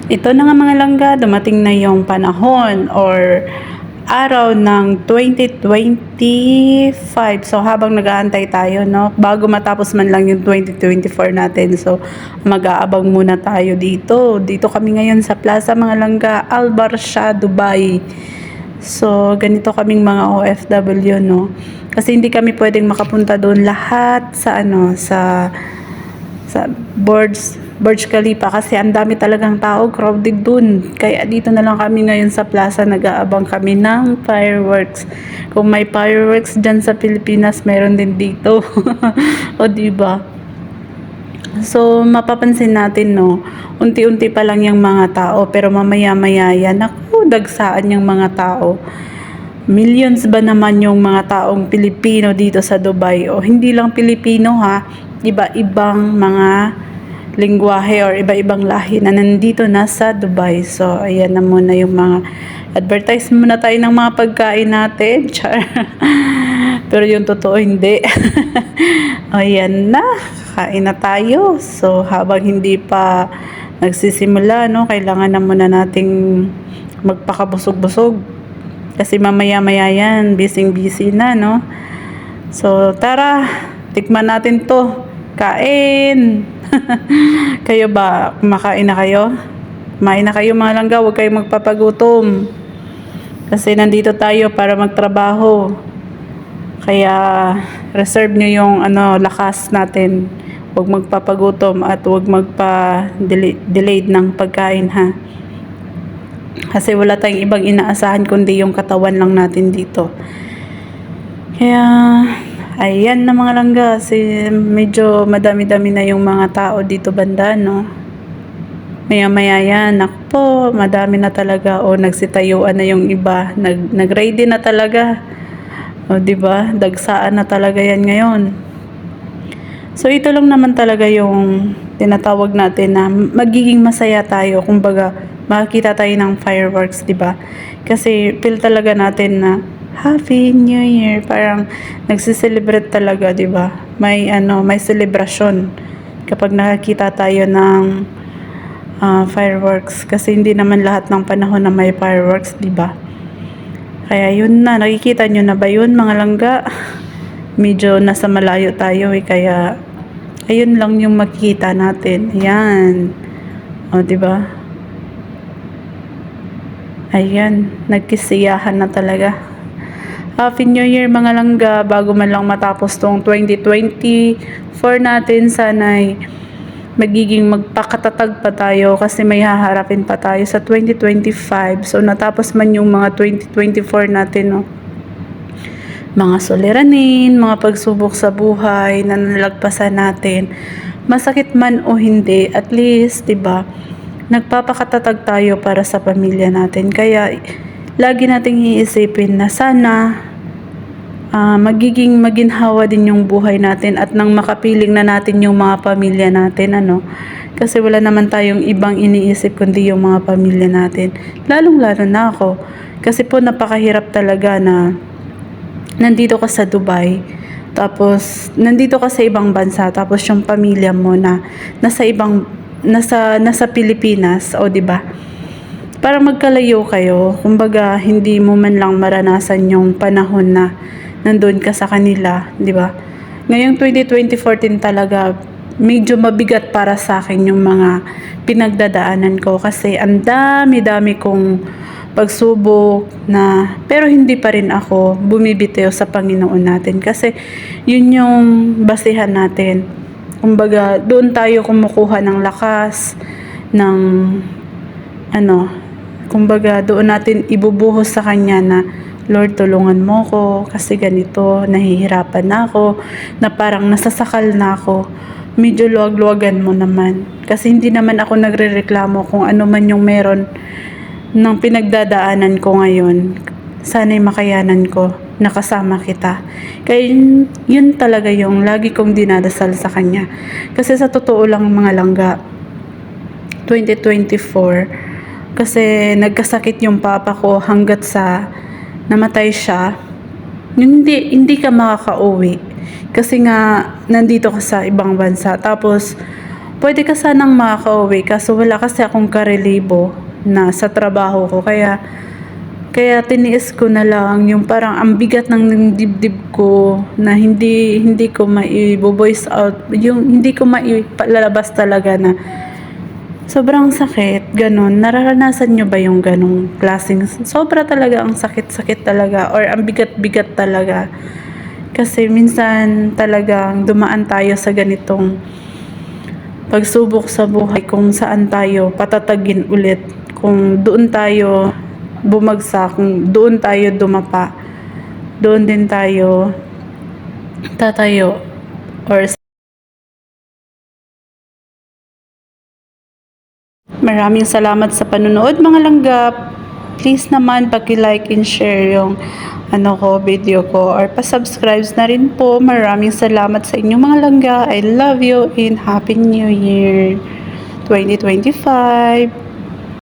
Ito na nga mga langga, dumating na yung panahon or araw ng 2025. So habang nag-aantay tayo, no, bago matapos man lang yung 2024 natin. So mag-aabang muna tayo dito. Dito kami ngayon sa Plaza mga langga, Al Barsha, Dubai. So ganito kaming mga OFW, no. Kasi hindi kami pwedeng makapunta doon lahat sa sa Burj Khalifa kasi ang dami talagang tao, crowded dun. Kaya dito na lang kami ngayon sa plaza, nag-aabang kami ng fireworks. Kung may fireworks dyan sa Pilipinas, meron din dito. O diba? So, mapapansin natin, no, unti-unti pa lang yung mga tao, pero mamaya-maya yan, naku, dagsaan yung mga tao. Millions ba naman yung mga taong Pilipino dito sa Dubai? O hindi lang Pilipino ha, iba-ibang mga lingwahe or iba-ibang lahi na nandito na sa Dubai. So, ayan na muna yung mga advertise muna tayo ng mga pagkain natin. Char. Pero yung totoo, hindi. Ayan na. Kain na tayo. So, habang hindi pa nagsisimula, no, kailangan na muna nating magpakabusog-busog. Kasi mamaya-maya yan, busy-busy na, no? So, tara, tikman natin to. Kain! Kayo ba? Kumakain na kayo? Kumain na kayo mga langga, huwag kayong magpapagutom. Kasi nandito tayo para magtrabaho. Kaya reserve nyo yung lakas natin. Huwag magpapagutom at huwag magpa-delayed ng pagkain ha. Kasi wala tayong ibang inaasahan kundi yung katawan lang natin dito. Kaya ayan na mga langga, medyo madami-dami na yung mga tao dito banda, no? Maya-maya yan, ako po, madami na talaga. O nagsitayuan na yung iba, nag-ready na talaga. O diba, dagsaan na talaga yan ngayon. So ito lang naman talaga yung tinatawag natin na magiging masaya tayo. Kumbaga, makikita tayo ng fireworks, diba? Kasi feel talaga natin na Happy New Year. Parang nagsiselebrate talaga, 'di ba? May celebration kapag nakakita tayo ng fireworks kasi hindi naman lahat ng panahon na may fireworks, 'di ba? Kaya yun na, nakikita nyo na ba yun mga langga? Medyo nasa malayo tayo kaya ayun lang yung makikita natin. Yan. O, 'di ba? Ayan, nagkisiyahan na talaga. Happy New Year mga langga, bago man lang matapos tong 2024 natin, sana'y magiging magpakatatag pa tayo kasi may haharapin pa tayo sa 2025. So natapos man yung mga 2024 natin, no? Mga suliranin, mga pagsubok sa buhay na nalagpasan natin. Masakit man o hindi, at least, 'di ba? Nagpapakatatag tayo para sa pamilya natin. Kaya lagi nating iisipin na sana magiging maginhawa din yung buhay natin at nang makapiling na natin yung mga pamilya natin, kasi wala naman tayong ibang iniisip kundi yung mga pamilya natin, lalong-lalo na ako kasi po napakahirap talaga na nandito ka sa Dubai, tapos nandito ka sa ibang bansa, tapos yung pamilya mo na nasa Pilipinas, o di ba? Para magkalayo kayo, kumbaga hindi mo man lang maranasan yung panahon na nandun ka sa kanila, di ba? Ngayong 2024 din talaga, medyo mabigat para sa akin yung mga pinagdadaanan ko kasi ang dami-dami kong pagsubok na, pero hindi pa rin ako bumibitiw sa Panginoon natin kasi yun yung basihan natin. Kumbaga, doon tayo kumukuha ng lakas, ng kumbaga doon natin ibubuhos sa Kanya na, Lord, tulungan mo ko kasi ganito, nahihirapan na ako, na parang nasasakal na ako. Medyo luwag-luwagan mo naman. Kasi hindi naman ako nagrereklamo kung ano man yung meron ng pinagdadaanan ko ngayon. Sana'y makayanan ko, nakasama kita. Kaya yun talaga yung lagi kong dinadasal sa Kanya. Kasi sa totoo lang mga langga, 2024, kasi nagkasakit yung papa ko hanggat sa namatay siya, hindi ka makakauwi kasi nga nandito ka sa ibang bansa, tapos pwede ka sanang makakauwi kaso wala kasi akong karelibo na sa trabaho ko. Kaya tiniis ko na lang yung parang ang bigat ng dibdib ko na hindi ko mai-voice out, yung hindi ko mailalabas talaga na sobrang sakit, ganun. Nararanasan nyo ba yung ganong klaseng, sobra talaga ang sakit-sakit talaga or ang bigat-bigat talaga. Kasi minsan talagang dumaan tayo sa ganitong pagsubok sa buhay kung saan tayo patatagin ulit. Kung doon tayo bumagsak, kung doon tayo dumapa, doon din tayo tatayo. Or maraming salamat sa panonood mga langgap. Please naman paki-like and share yung video ko or pa-subscribe na rin po. Maraming salamat sa inyong mga langga. I love you and Happy New Year 2025.